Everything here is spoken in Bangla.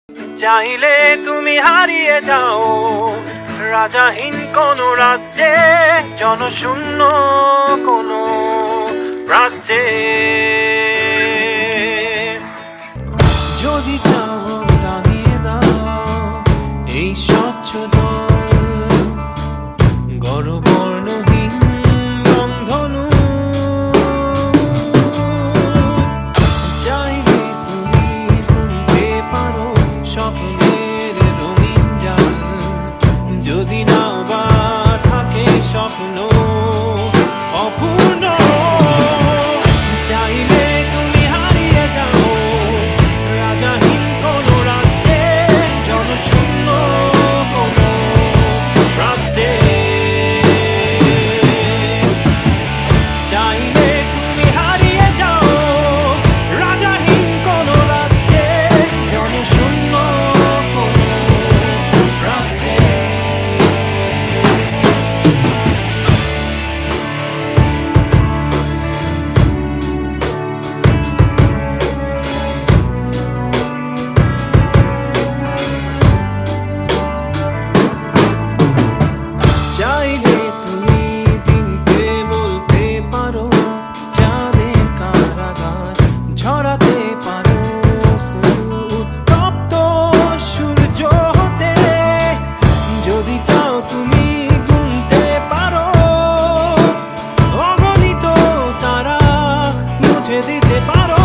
চাইলে তুমি হারিয়ে যাও রাজাহীন কোন রাজ্যে, জনশূন্য কোন রাজ্যে। যদি চাও লাগিয়ে দাও এই স্বচ্ছ জল, গর্বর্ণহীন রংধনু। চাইলে তুমি বুনতে পারো স্বপ্নের রঙিন জাল, যদি নাও বা থাকে স্বপ্ন অপূর্ণ। চাইলে তুমি হারিয়ে যাও রাজাহীন কোন রাজ্যে, জনশূন্য কোন রাজ্যে। চাইলে তুমি হারিয়ে যাও রাজাহীন কোন রাজ্যে, জনশূন্য কোন রাজ্যে। চাইলে তুমি দিনকে বলতে পারো চাঁদের কারাগার, ঝরাতে পারো উত্তপ্ত সূর্য হতে। যদি চাও তুমি গুনতে পারো অগণিত তারা, মুছে দিতে পারো